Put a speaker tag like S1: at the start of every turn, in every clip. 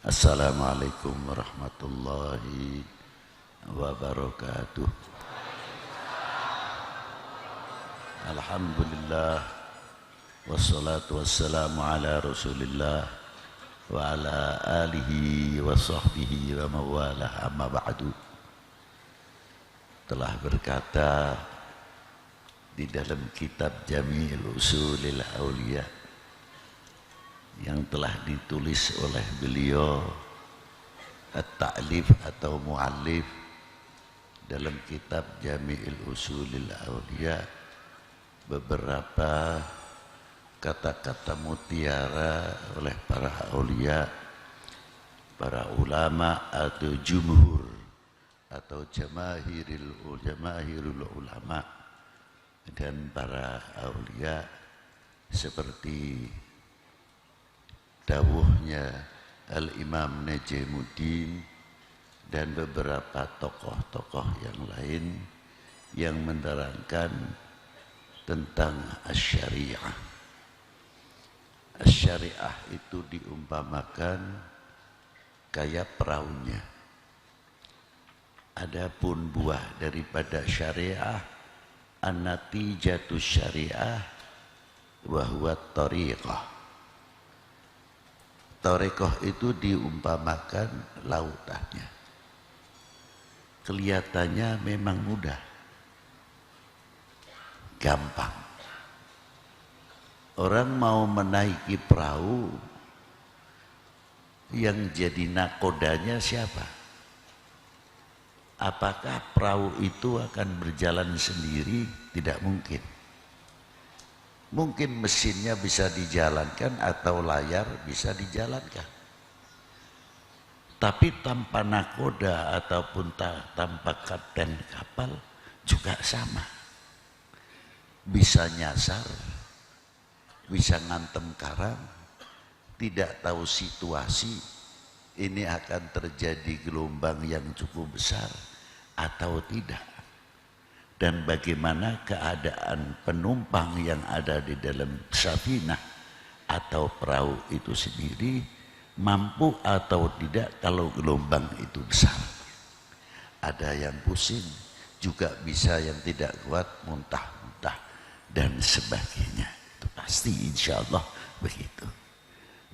S1: Assalamualaikum warahmatullahi wabarakatuh. Alhamdulillah wassalatu wassalamu ala Rasulillah wa ala alihi wa sahbihi wa mawalah, amma ba'du. Telah berkata di dalam kitab Jami'il Usulil Auliya yang telah ditulis oleh beliau at-ta'lif atau mu'allif dalam kitab Jami'il Usulil Auliya, beberapa kata-kata mutiara oleh para aulia, para ulama atau jumhur atau jamahirul ulama dan para aulia, seperti dawuhnya Al-Imam Najmuddin dan beberapa tokoh-tokoh yang lain yang menerangkan tentang asy-syariah. Asy-syariah itu diumpamakan kayak perahunya. Adapun buah daripada syariah, an-natijatus syariah wa huwa tariqah. Tariqah itu diumpamakan lautannya. Kelihatannya memang mudah, gampang. Orang mau menaiki perahu, yang jadi nakodanya siapa? Apakah perahu itu akan berjalan sendiri? Tidak mungkin. Mungkin mesinnya bisa dijalankan atau layar bisa dijalankan. Tapi tanpa nakoda ataupun tanpa kapten kapal juga sama. Bisa nyasar, bisa ngantem karang, tidak tahu situasi, ini akan terjadi gelombang yang cukup besar atau tidak. Dan bagaimana keadaan penumpang yang ada di dalam safinah atau perahu itu sendiri, mampu atau tidak kalau gelombang itu besar. Ada yang pusing, juga bisa yang tidak kuat, muntah-muntah dan sebagainya. Itu pasti insya Allah begitu.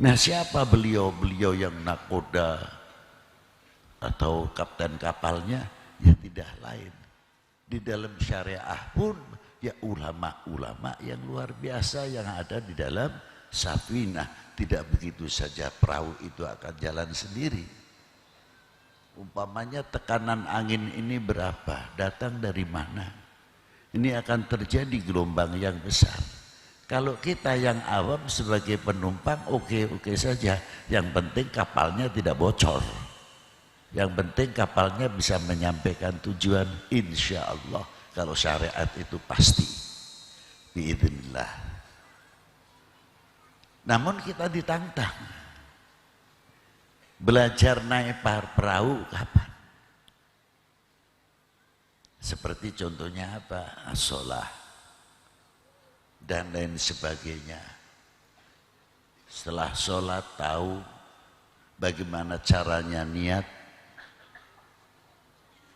S1: Nah, siapa beliau yang nakoda atau kapten kapalnya? Ya tidak lain. Di dalam syariah pun ya ulama-ulama yang luar biasa yang ada di dalam safinah. Tidak begitu saja perahu itu akan jalan sendiri. Umpamanya tekanan angin ini berapa, datang dari mana? Ini akan terjadi gelombang yang besar. Kalau kita yang awam sebagai penumpang oke saja, yang penting kapalnya tidak bocor. Yang penting kapalnya bisa menyampaikan tujuan, insya Allah. Kalau syariat itu pasti, biidznillah. Namun kita ditantang, belajar naik perahu kapan? Seperti contohnya apa? Sholat dan lain sebagainya. Setelah sholat tahu bagaimana caranya niat.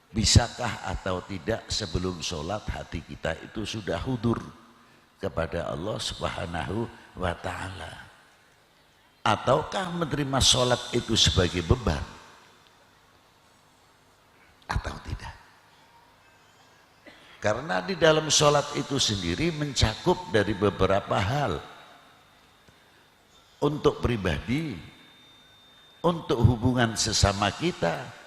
S1: Bisakah atau tidak sebelum sholat hati kita itu sudah hudur kepada Allah Subhanahu wa ta'ala? Ataukah menerima sholat itu sebagai beban? Atau tidak? Karena di dalam sholat itu sendiri mencakup dari beberapa hal. Untuk pribadi, untuk hubungan sesama kita,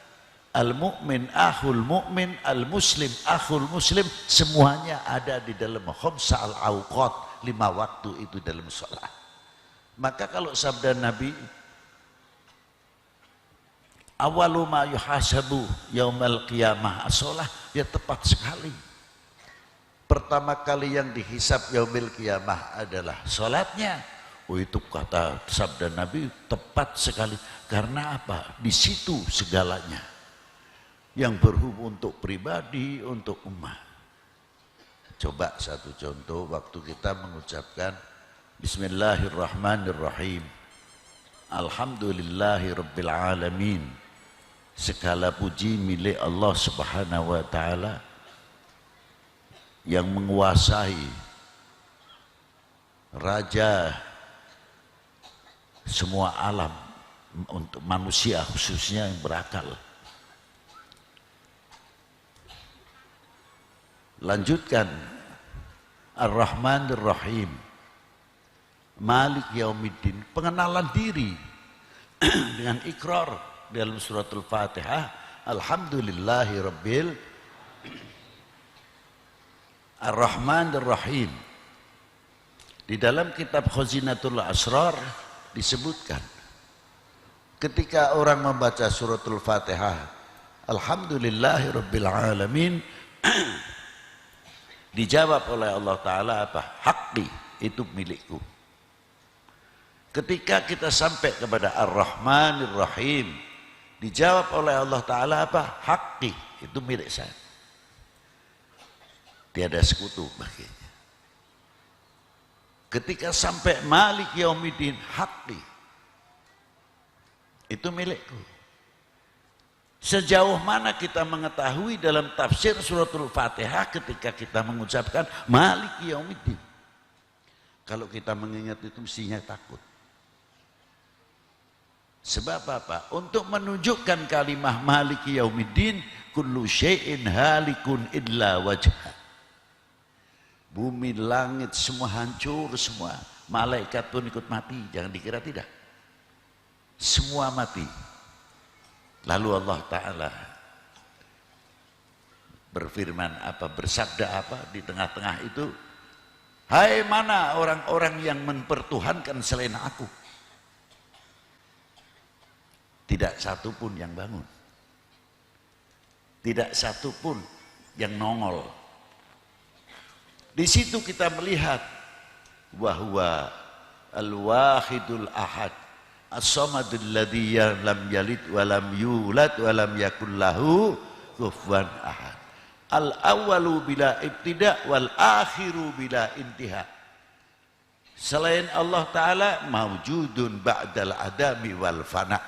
S1: al-mu'min akhul mu'min, al-muslim akhul muslim, semuanya ada di dalam khamsa al-awqat, 5 waktu itu dalam sholat. Maka kalau sabda Nabi, awalu ma yuhasabu yaumal qiyamah as-sholah, ya tepat sekali. Pertama kali yang dihisab yaumil qiyamah adalah sholatnya. Oh, itu kata sabda Nabi tepat sekali. Karena apa? Di situ segalanya. Yang berhubung untuk pribadi, untuk umat. Coba satu contoh waktu kita mengucapkan Bismillahirrahmanirrahim. Alhamdulillahi Rabbil Alamin. Segala puji milik Allah Subhanahu wa Ta'ala yang menguasai, raja semua alam, untuk manusia khususnya yang berakal. Lanjutkan, Ar-Rahman Ar-Rahim, Malik Yaumiddin, pengenalan diri dengan ikrar dalam suratul Fatihah, Alhamdulillahi Rabbil Ar-Rahman Ar-Rahim. Di dalam kitab Khazinatul Asrar disebutkan, ketika orang membaca suratul Fatihah, Alhamdulillahi Rabbil Alamin, dijawab oleh Allah Ta'ala apa? Haqqi, itu milikku. Ketika kita sampai kepada Ar-Rahman Ar-Rahim, dijawab oleh Allah Ta'ala apa? Haqqi, itu milik saya. Tiada sekutu baginya. Ketika sampai Malik Yaumiddin, Haqqi, itu milikku. Sejauh mana kita mengetahui dalam tafsir suratul Fatihah ketika kita mengucapkan Malik Yaumiddin? Kalau kita mengingat itu mestinya takut. Sebab apa? Untuk menunjukkan kalimah Malik Yaumiddin, kullu syai'in halikun illa wajhah. Bumi, langit, semua hancur semua. Malaikat pun ikut mati, jangan dikira tidak. Semua mati. Lalu Allah Ta'ala berfirman apa, bersabda apa di tengah-tengah itu? Hai, mana orang-orang yang mempertuhankan selain aku? Tidak satu pun yang bangun. Tidak satu pun yang nongol. Di situ kita melihat bahwa al-wahidul ahad, as-samadul ladzi lam yalid wa lam yulad wa lam yakul lahu kufuwan ahad. Al-awwalu bila ibtida wal akhiru bila intiha. Selain Allah Ta'ala mawjudun ba'dal adami wal fana.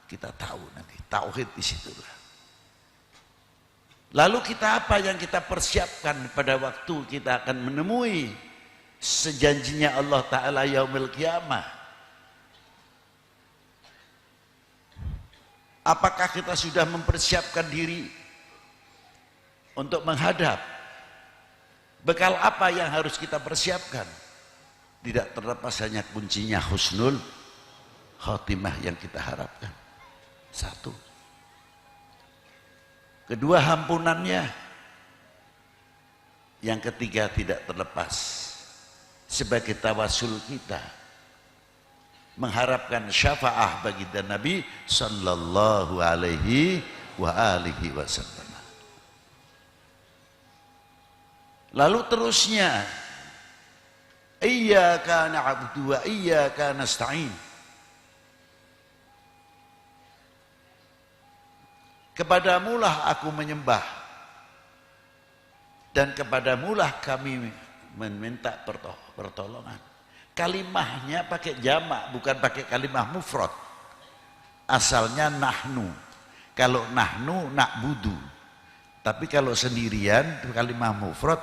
S1: Kita tahu nanti tauhid di situlah. Lalu kita apa yang kita persiapkan pada waktu kita akan menemui sejanjinya Allah Ta'ala yaumil qiyamah? Apakah kita sudah mempersiapkan diri untuk menghadap? Bekal apa yang harus kita persiapkan? Tidak terlepas hanya kuncinya husnul khotimah yang kita harapkan. Satu. Kedua, ampunannya. Yang ketiga, tidak terlepas sebagai tawasul kita mengharapkan syafaah bagi Nabi sallallahu alaihi wa alihi wasallam. Lalu terusnya, iyyaka na'budu wa iyyaka nasta'in. Kepadamulah aku menyembah dan kepadamulah kami meminta pertolongan. Kalimahnya pakai jamak, bukan pakai kalimah mufrad. Asalnya nahnu. Kalau nahnu na'budu. Tapi kalau sendirian kalimah mufrad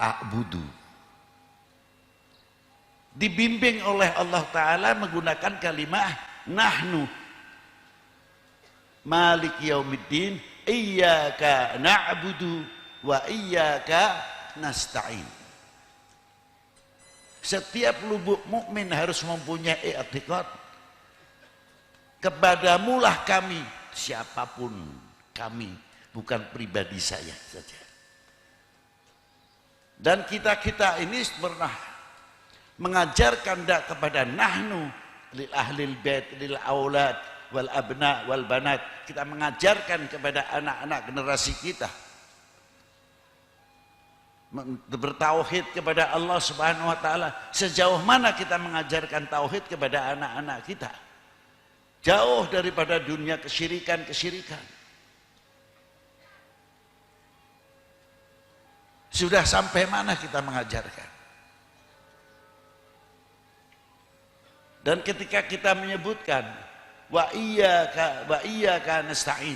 S1: a'budu. Dibimbing oleh Allah Ta'ala menggunakan kalimah nahnu. Malik Yaumiddin, iyyaka na'budu wa iyyaka nasta'in. Setiap lubuk mukmin harus mempunyai i'tiqad, kepadamulah kami, siapapun kami, bukan pribadi saya saja. Dan kita ini pernah mengajarkan kepada nahnu lil ahlil bait lil aulad wal abna wal banat. Kita mengajarkan kepada anak-anak generasi kita bertauhid kepada Allah Subhanahu wa Ta'ala. Sejauh mana kita mengajarkan tauhid kepada anak-anak kita? Jauh daripada dunia kesyirikan-kesyirikan. Sudah sampai mana kita mengajarkan? Dan ketika kita menyebutkan wa iyyaka nasta'in,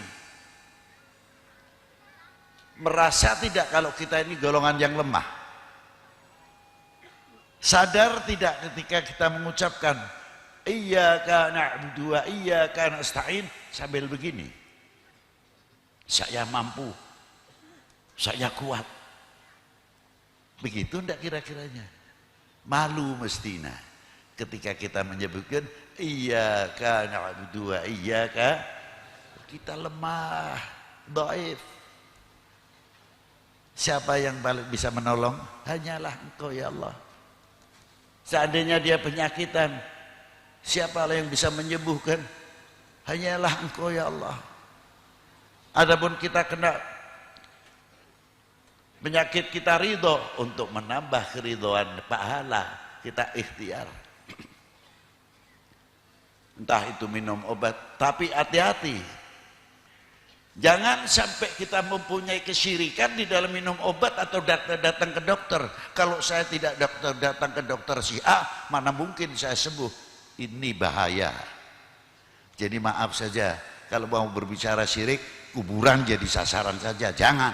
S1: merasa tidak kalau kita ini golongan yang lemah? Sadar tidak ketika kita mengucapkan iyyaka na'budu wa iyyaka nasta'in sambil begini, saya mampu, saya kuat, begitu enggak kira-kiranya? Malu mestinya ketika kita menyebutkan iyyaka na'budu wa iyyaka, kita lemah, dhaif. Siapa yang paling bisa menolong? Hanyalah Engkau ya Allah. Seandainya dia penyakitan, siapa yang bisa menyembuhkan? Hanyalah Engkau ya Allah. Adapun kita kena penyakit, kita ridho, untuk menambah keridhaan pahala kita ikhtiar. Entah itu minum obat, tapi hati-hati. Jangan sampai kita mempunyai kesyirikan di dalam minum obat atau datang ke dokter. Kalau saya tidak datang ke dokter si A, mana mungkin saya sembuh? Ini bahaya. Jadi maaf saja, kalau mau berbicara syirik, kuburan jadi sasaran saja, jangan.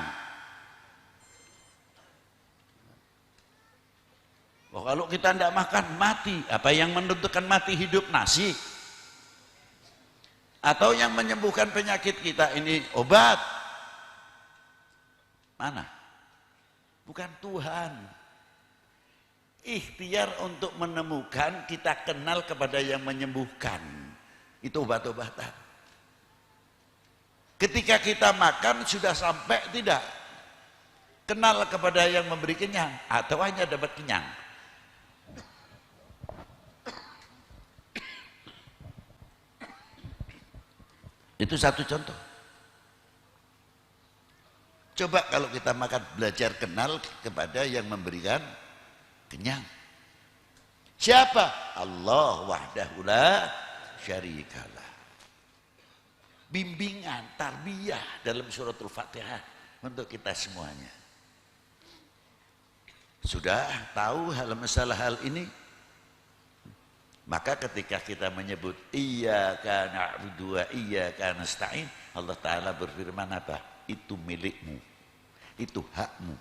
S1: Oh, kalau kita tidak makan, mati. Apa yang menentukan mati hidup? Nasi. Atau yang menyembuhkan penyakit kita ini obat? Mana? Bukan Tuhan. Ikhtiar untuk menemukan, kita kenal kepada yang menyembuhkan. Itu obat-obatan. Ketika kita makan sudah sampai tidak? Kenal kepada yang memberi kenyang atau hanya dapat kenyang? Itu satu contoh. Coba kalau kita makan, belajar kenal kepada yang memberikan kenyang. Siapa? Allah wahdahu la syarikalah. Bimbingan, tarbiyah dalam suratul Fatihah untuk kita semuanya. Sudah tahu masalah hal ini? Maka ketika kita menyebut iyyaka na'budu wa iyyaka nasta'in, Allah Ta'ala berfirman apa? Itu milikmu, itu hakmu.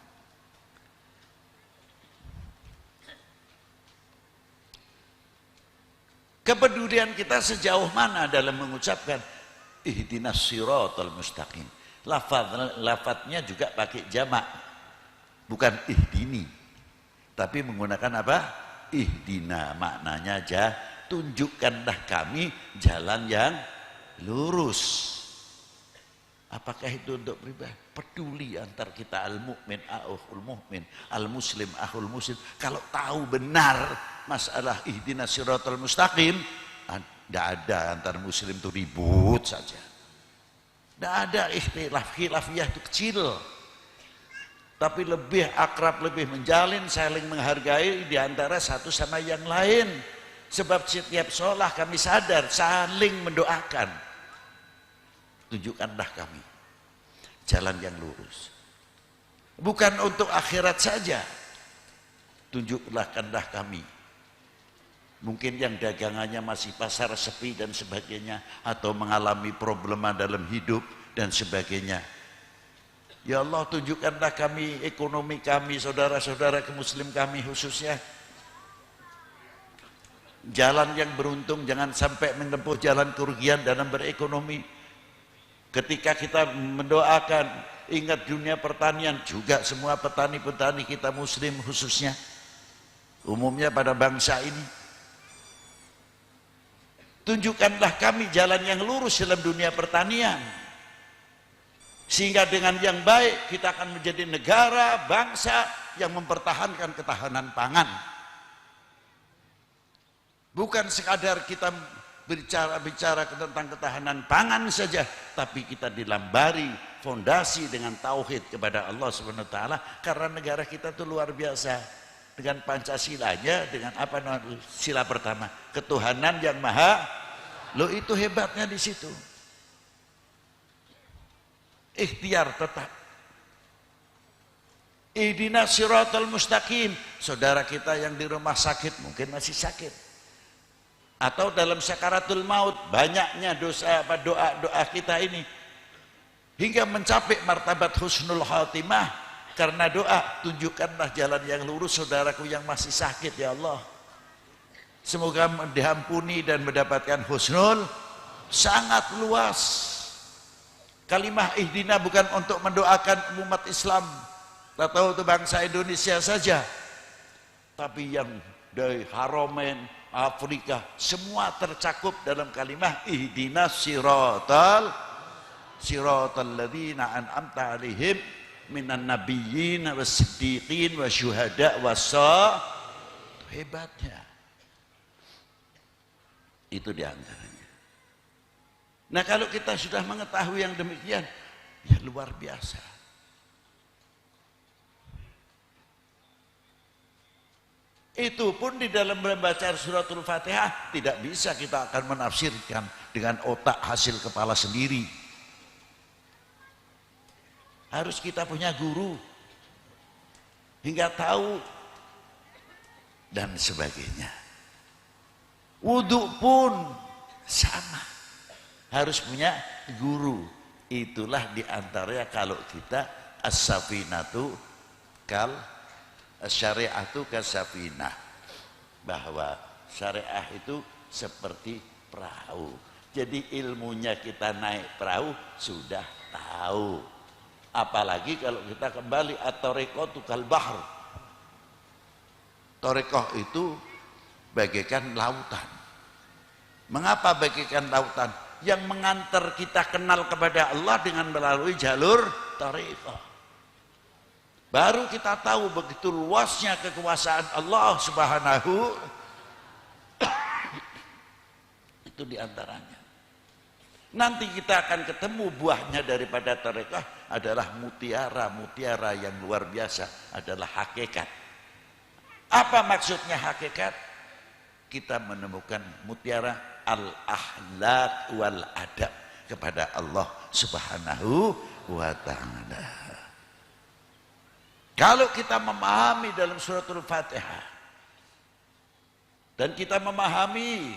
S1: Kepedulian kita sejauh mana dalam mengucapkan ihdinas siratal mustaqim? Lafadznya juga pakai jamak, bukan ihdini, tapi menggunakan apa? Ihdina, maknanya aja tunjukkanlah kami jalan yang lurus. Apakah itu untuk pribadi? Peduli antar kita, al-mu'min akhul mu'min, al-muslim akhul muslim. Kalau tahu benar masalah ihdinas siratal mustaqim, tidak ada antar muslim itu ribut saja. Tidak ada ikhtilaf, khilafiyah itu kecil. Tapi lebih akrab, lebih menjalin, saling menghargai di antara satu sama yang lain. Sebab setiap sholat kami sadar saling mendoakan. Tunjukkanlah kami jalan yang lurus. Bukan untuk akhirat saja. Tunjukkanlah kami. Mungkin yang dagangannya masih pasar sepi dan sebagainya, atau mengalami problema dalam hidup dan sebagainya. Ya Allah, tunjukkanlah kami ekonomi kami, saudara-saudara muslim kami khususnya. Jalan yang beruntung, jangan sampai menempuh jalan kerugian dalam berekonomi. Ketika kita mendoakan, ingat dunia pertanian juga, semua petani-petani kita muslim khususnya, umumnya pada bangsa ini. Tunjukkanlah kami jalan yang lurus dalam dunia pertanian. Sehingga dengan yang baik kita akan menjadi negara, bangsa yang mempertahankan ketahanan pangan. Bukan sekadar kita bicara tentang ketahanan pangan saja, tapi kita dilambari fondasi dengan tauhid kepada Allah Subhanahu wa taala, karena negara kita itu luar biasa. Dengan Pancasilanya, dengan apa namanya, sila pertama, ketuhanan yang maha, lo itu hebatnya di situ. Ikhtiar tetap. Ihdinas siratal mustaqim. Saudara kita yang di rumah sakit mungkin masih sakit. Atau dalam sakaratul maut, banyaknya doa kita ini hingga mencapai martabat husnul khatimah karena doa. Tunjukkanlah jalan yang lurus saudaraku yang masih sakit ya Allah, semoga diampuni dan mendapatkan husnul. Sangat luas kalimah ihdina, bukan untuk mendoakan umat Islam atau untuk bangsa Indonesia saja, tapi yang dari Haramain, Afrika, semua tercakup dalam kalimah ihdinas siratal ladzina an'amta 'alaihim minan nabiyyin was-siddiqin wasyuhada hebatnya. Itu diantaranya. Nah, kalau kita sudah mengetahui yang demikian, ya luar biasa. Itu pun di dalam membaca suratul Fatihah tidak bisa kita akan menafsirkan dengan otak hasil kepala sendiri. Harus kita punya guru hingga tahu dan sebagainya. Wudhu pun sama, harus punya guru. Itulah diantaranya kalau kita as-safinatu kal syariatu kasafinah, bahwa syariah itu seperti perahu. Jadi ilmunya kita naik perahu sudah tahu, apalagi kalau kita kembali at-tariqatu kal bahr. Tariqah itu bagaikan lautan. Mengapa bagaikan lautan? Yang mengantar kita kenal kepada Allah dengan melalui jalur tariqah. Baru kita tahu begitu luasnya kekuasaan Allah Subhanahu. Itu diantaranya. Nanti kita akan ketemu buahnya daripada tarekah adalah mutiara yang luar biasa, adalah hakikat. Apa maksudnya hakikat? Kita menemukan mutiara al-akhlaq wal adab kepada Allah Subhanahu wa ta'ala. Kalau kita memahami dalam suratul Fatihah dan kita memahami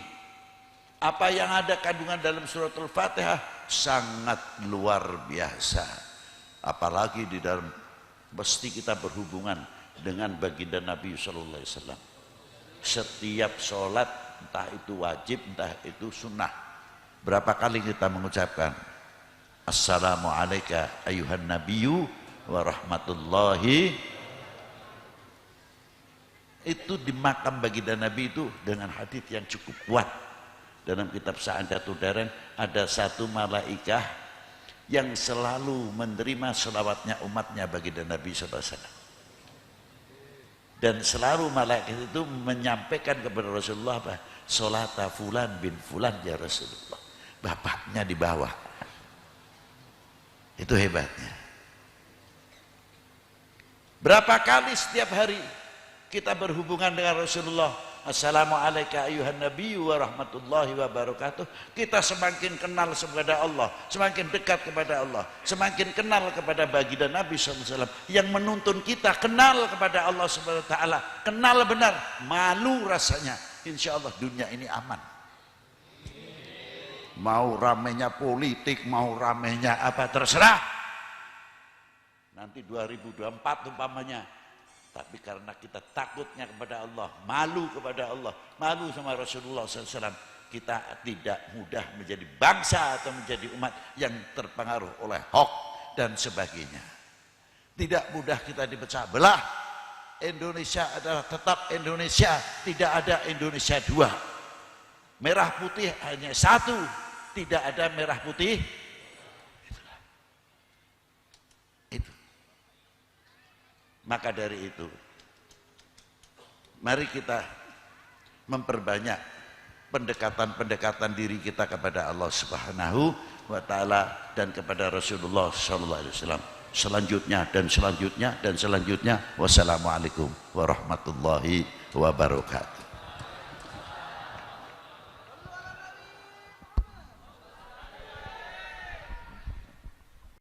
S1: apa yang ada kandungan dalam suratul Fatihah, sangat luar biasa. Apalagi di dalam mesti kita berhubungan dengan baginda Nabi sallallahu alaihi wasallam. Setiap sholat, entah itu wajib, entah itu sunnah, berapa kali kita mengucapkan Assalamualaikum ayuhan nabiyyu wa rahmatullahi. Itu di makam baginda Nabi itu dengan hadis yang cukup kuat. Dalam kitab Sa'adatul Darain ada satu malaikah yang selalu menerima selawatnya umatnya baginda Nabi SAW, dan selalu malaikat itu menyampaikan kepada Rasulullah apa? Sholata fulan bin fulan ya Rasulullah, bapaknya di bawah. Itu hebatnya. Berapa kali setiap hari kita berhubungan dengan Rasulullah, Assalamualaikum ayuhan nabiyyu wa rahmatullahi wa barakatuh. Kita semakin kenal kepada Allah, semakin dekat kepada Allah, semakin kenal kepada baginda Nabi SAW yang menuntun kita kenal kepada Allah Subhanahu wa ta'ala, kenal benar, malu rasanya. Insya Allah dunia ini aman. Mau ramenya politik, mau ramenya apa, terserah. Nanti 2024 umpamanya, tapi karena kita takutnya kepada Allah, malu kepada Allah, malu sama Rasulullah SAW, kita tidak mudah menjadi bangsa atau menjadi umat yang terpengaruh oleh hoax dan sebagainya. Tidak mudah kita dipecah belah. Indonesia adalah tetap Indonesia, tidak ada Indonesia dua. Merah putih hanya satu, tidak ada merah putih. Maka dari itu, mari kita memperbanyak pendekatan-pendekatan diri kita kepada Allah Subhanahu wa ta'ala dan kepada Rasulullah sallallahu alaihi wasallam. Selanjutnya dan selanjutnya dan selanjutnya. Wassalamualaikum warahmatullahi wabarakatuh.